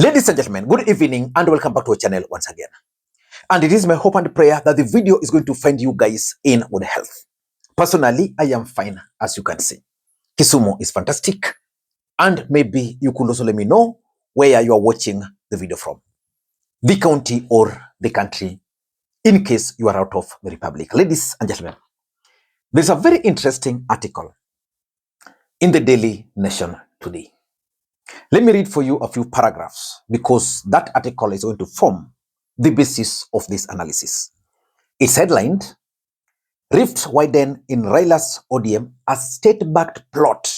Ladies and gentlemen, good evening and welcome back to our channel once again. And it is my hope and prayer that the video is going to find you guys in good health. Personally, I am fine, as you can see. Kisumu is fantastic. And maybe you could also let me know where you are watching the video from. The county or the country, in case you are out of the republic. Ladies and gentlemen, there's a very interesting article in the Daily Nation today. Let me read for you a few paragraphs because that article is going to form the basis of this analysis. It's headlined, Rift Widen in Raila's ODM as state-backed plot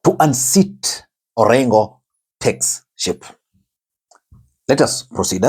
to unseat Orengo takes shape. Let us proceed.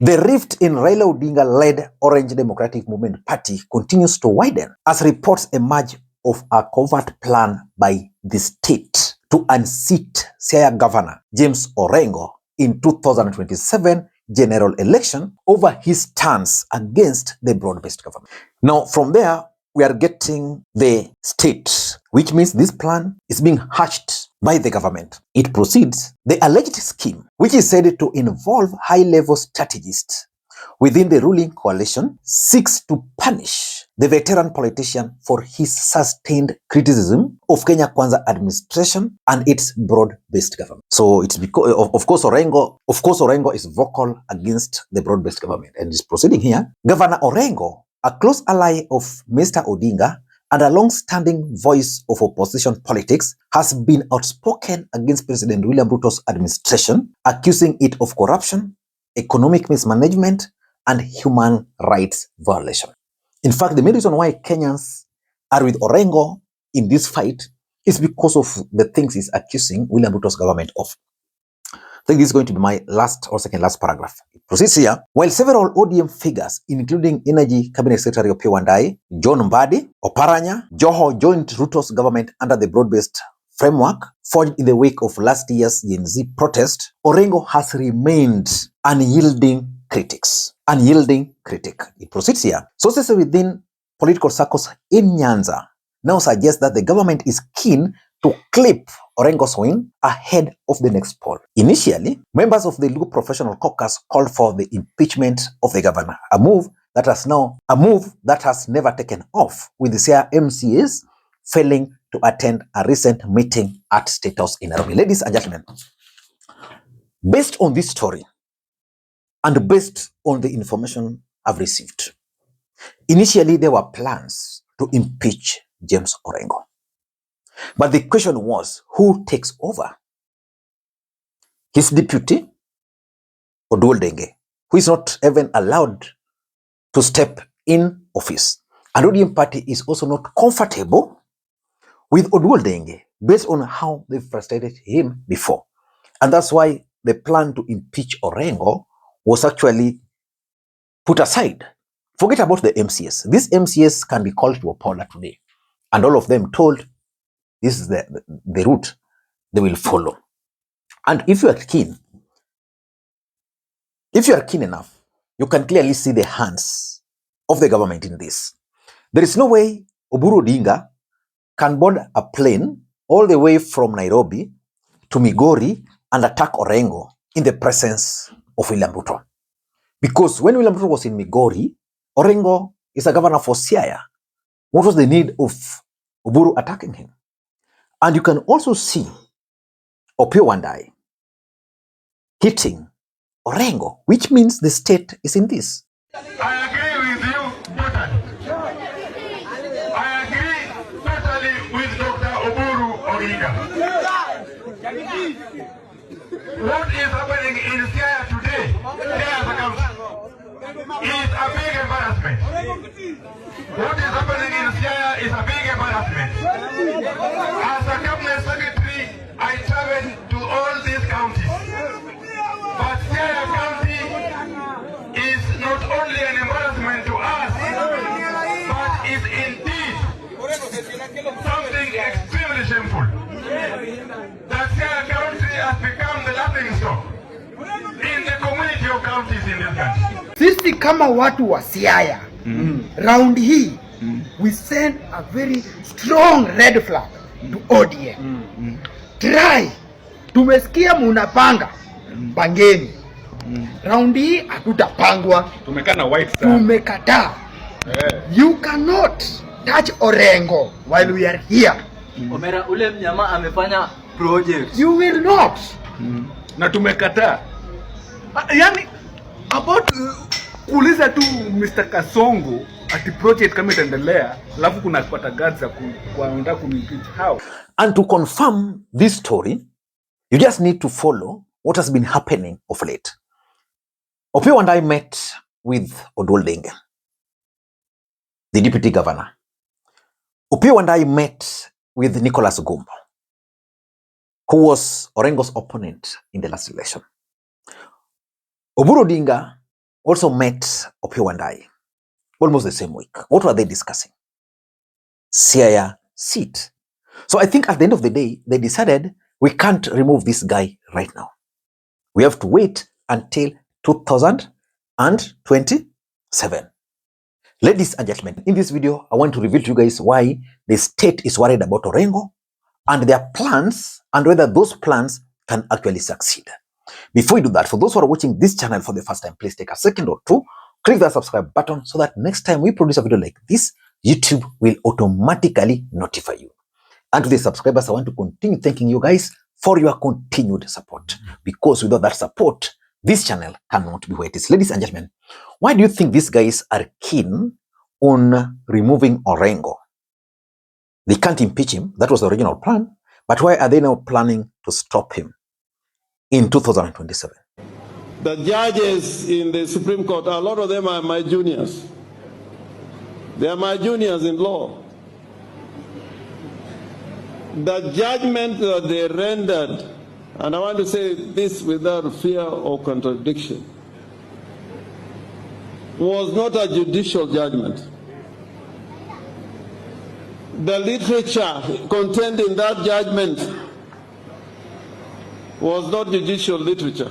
The rift in Raila Odinga-led Orange Democratic Movement Party continues to widen as reports emerge of a covert plan by the state to unseat Siaya Governor James Orengo in 2027 general election over his stance against the broad-based government. Now, from there, we are getting the state, which means this plan is being hatched by the government. It proceeds. The alleged scheme, which is said to involve high-level strategists within the ruling coalition, seeks to punish the veteran politician for his sustained criticism of Kenya Kwanza administration and its broad-based government. So it's because, of course, Orengo is vocal against the broad-based government and is proceeding here. Governor Orengo, a close ally of Mr. Odinga and a long-standing voice of opposition politics, has been outspoken against President William Ruto's administration, accusing it of corruption, economic mismanagement, and human rights violation. In fact, the main reason why Kenyans are with Orengo in this fight is because of the things he's accusing William Ruto's government of. I think this is going to be my last or second last paragraph. It proceeds here. While several ODM figures, including Energy Cabinet Secretary Opiyo Wandayi, John Mbadi, Oparanya, Joho joined Ruto's government under the broad-based framework forged in the wake of last year's Gen Z protest, Orengo has remained unyielding critic. It proceeds here. Sources within political circles in Nyanza now suggest that the government is keen to clip Orengo's win ahead of the next poll. Initially, members of the legal professional caucus called for the impeachment of the governor, a move that has never taken off, with the Siaya MCAs failing to attend a recent meeting at State House in Nairobi. Ladies and gentlemen, based on this story and based on the information I've received, initially there were plans to impeach James Orengo. But the question was, who takes over? His deputy, Odwaldenge, who is not even allowed to step in office. And ODM party is also not comfortable with Odwaldenge based on how they frustrated him before. And that's why the plan to impeach Orengo was actually put aside. Forget about the MCS. These MCS can be called to a poll today. And all of them told this is the route they will follow. And if you are keen enough, you can clearly see the hands of the government in this. There is no way Uhuru Odinga can board a plane all the way from Nairobi to Migori and attack Orengo in the presence of William Ruto. Because when William Ruto was in Migori, Orengo is a governor for Siaya. What was the need of Uhuru attacking him? And you can also see Opiyo Wandayi hitting Orengo, which means the state is in this. I agree with you totally. I agree totally with Dr. Uhuru Orengo. What is happening in Siaya today, is a big embarrassment. What is happening in Siaya is a big embarrassment. As a cabinet secretary, I traveled to all these counties. But Siaya County is not only an embarrassment to us, but is indeed something extremely shameful. That Siaya County has become the laughing stock in the community of counties in this country. Sisi kama watu wa Siaya, round hii, we send a very strong red flag to ODM. Try, tumesikia munapanga pangeni. Round hii hatutapangwa. Tumekataa. You cannot touch Orengo while we are here. Omera, ule mnyama amefanya project. You will not. Na tumekataa. Yani about kuuliza tu Mr. Kasongo ati project kama itaendelea, alafu kuna kupata guards kuanza kumimpeach. How? And to confirm this story, you just need to follow what has been happening of late. Opiyo and I met with Odoldenga, the deputy governor. Opiyo and I met with Nicholas Gumbo, who was Orengo's opponent in the last election. Uhuru Odinga also met Opiyo and I almost the same week. What were they discussing? Siaya seat. So I think at the end of the day, they decided we can't remove this guy right now. We have to wait until 2027. Ladies and gentlemen, in this video, I want to reveal to you guys why the state is worried about Orengo and their plans and whether those plans can actually succeed. Before we do that, for those who are watching this channel for the first time, please take a second or two, click that subscribe button so that next time we produce a video like this, YouTube will automatically notify you. And to the subscribers, I want to continue thanking you guys for your continued support. Because without that support, this channel cannot be where it is. Ladies and gentlemen, why do you think these guys are keen on removing Orengo? They can't impeach him. That was the original plan. But why are they now planning to stop him in 2027? The judges in the Supreme Court, a lot of them are my juniors. They are my juniors in law. The judgment that they rendered, and I want to say this without fear or contradiction, was not a judicial judgment. The literature contained in that judgment was not judicial literature.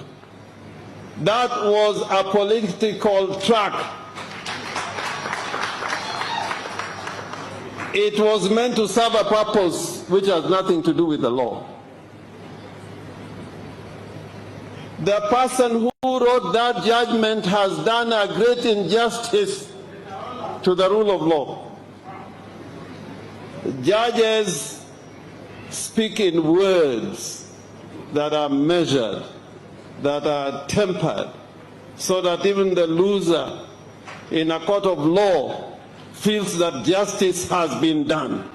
That was a political track. It was meant to serve a purpose which has nothing to do with the law. The person who wrote that judgment has done a great injustice to the rule of law. Judges speak in words that are measured, that are tempered, so that even the loser in a court of law feels that justice has been done.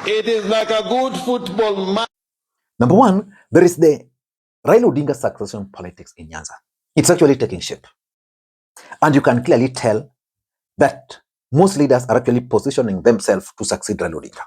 It is like a good football match. Number one, there is the Raila Odinga succession politics in Nyanza. It's actually taking shape. And you can clearly tell that most leaders are actually positioning themselves to succeed Raila Odinga.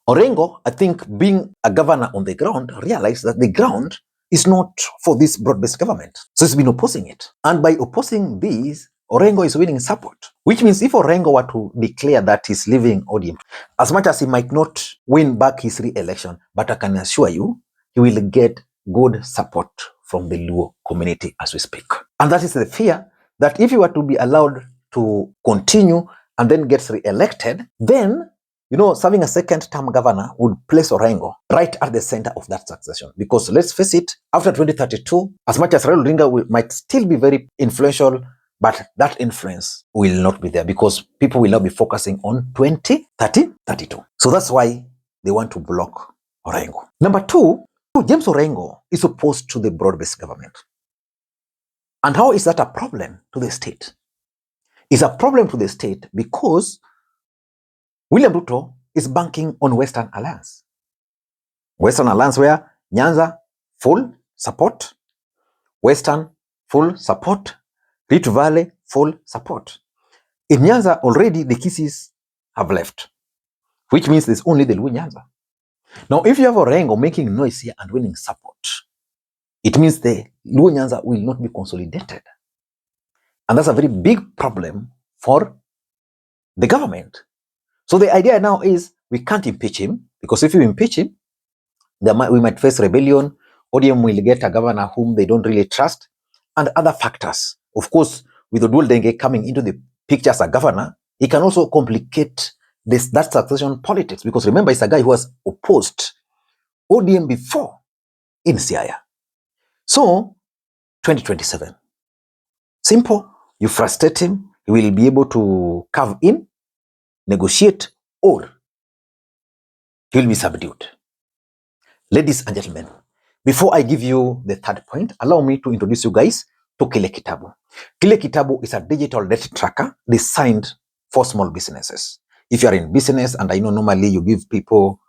Orengo, I think, being a governor on the ground, realized that the ground is not for this broad-based government. So he's been opposing it. And by opposing this, Orengo is winning support. Which means if Orengo were to declare that he's leaving ODM, as much as he might not win back his re-election, but I can assure you, he will get good support from the Luo community as we speak. And that is the fear that if he were to be allowed to continue and then gets re-elected, then, serving a second-term governor would place Orengo right at the center of that succession. Because let's face it, after 2032, as much as Raila Odinga might still be very influential, but that influence will not be there because people will now be focusing on 2032. So that's why they want to block Orengo. Number two, James Orengo is opposed to the broad-based government. And how is that a problem to the state? It's a problem to the state because William Ruto is banking on Western Alliance. Western Alliance where Nyanza, full support. Western, full support. Rift Valley, full support. In Nyanza, already the Kisis have left, which means there's only the Luo Nyanza. Now, if you have Orengo making noise here and winning support, it means the Luo Nyanza will not be consolidated. And that's a very big problem for the government. So the idea now is we can't impeach him because if you impeach him, we might face rebellion. ODM will get a governor whom they don't really trust and other factors. Of course, with Odoldenga coming into the picture as a governor, he can also complicate that succession politics because remember, he's a guy who has opposed ODM before in Siaya. So, 2027. Simple. You frustrate him, he will be able to carve in, negotiate, or he will be subdued. Ladies and gentlemen, before I give you the third point, allow me to introduce you guys to Kile Kitabu. Kile Kitabu is a digital debt tracker designed for small businesses. If you are in business, and I know normally you give people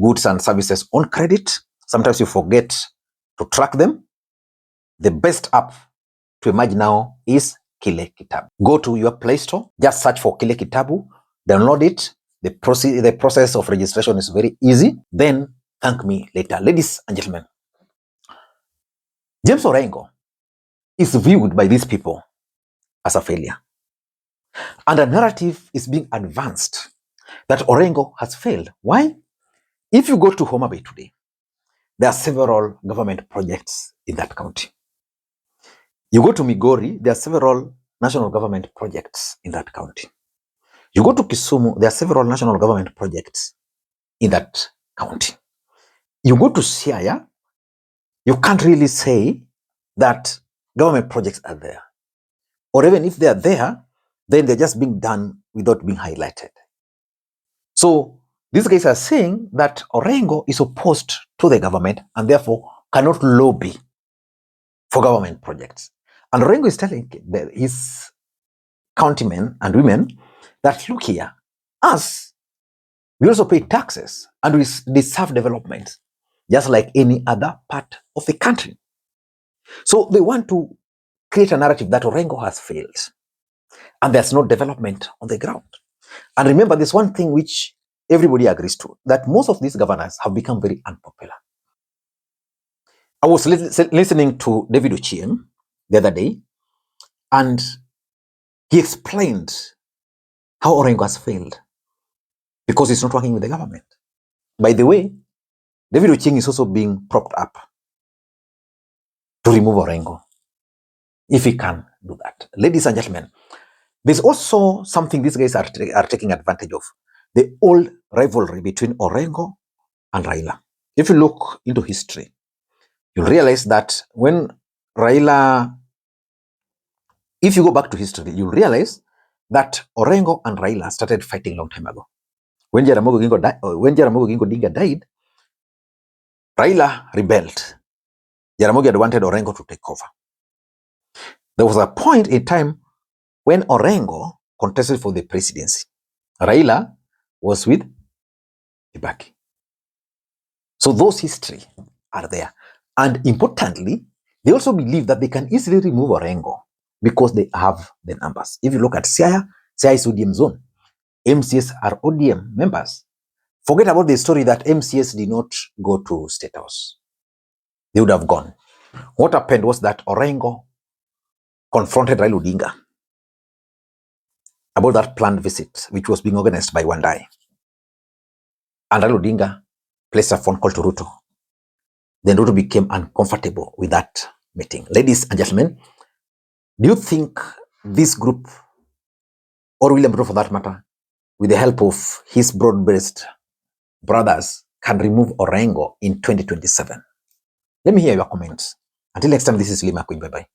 goods and services on credit, sometimes you forget to track them. The best app to imagine now is Kile Kitabu. Go to your Play Store, just search for Kile Kitabu, download it. The process of registration is very easy. Then thank me later. Ladies and gentlemen, James Orengo is viewed by these people as a failure. And a narrative is being advanced that Orengo has failed. Why? If you go to Homa Bay today, there are several government projects in that county. You go to Migori, there are several national government projects in that county. You go to Kisumu, there are several national government projects in that county. You go to Siaya, you can't really say that government projects are there. Or even if they are there, then they're just being done without being highlighted. So these guys are saying that Orengo is opposed to the government and therefore cannot lobby for government projects. And Orengo is telling his countrymen and women that, look here, us, we also pay taxes and we deserve development just like any other part of the country. So they want to create a narrative that Orengo has failed and there's no development on the ground. And remember, there's one thing which everybody agrees to, that most of these governors have become very unpopular. I was listening to David Ochieng the other day, and he explained how Orengo has failed because he's not working with the government. By the way, David Ochieng is also being propped up to remove Orengo, if he can do that. Ladies and gentlemen, there's also something these guys are taking advantage of, the old rivalry between Orengo and Raila. If you look into history, you'll realize that when Raila, if you go back to history, you'll realize that Orengo and Raila started fighting a long time ago. When Jaramogi Oginga Odinga died, Raila rebelled. Jaramogi had wanted Orengo to take over. There was a point in time when Orengo contested for the presidency. Raila was with Kibaki. So those history are there. And importantly, they also believe that they can easily remove Orengo because they have the numbers. If you look at Siaya, Siaya is ODM zone. MCS are ODM members. Forget about the story that MCS did not go to State House. They would have gone. What happened was that Orengo confronted Raila Odinga about that planned visit, which was being organized by Wandai. And Raila Odinga placed a phone call to Ruto. Then Ruto became uncomfortable with that meeting. Ladies and gentlemen, do you think this group, or William Ruto for that matter, with the help of his broad-based brothers, can remove Orengo in 2027? Let me hear your comments. Until next time, this is Makwiny. Bye-bye.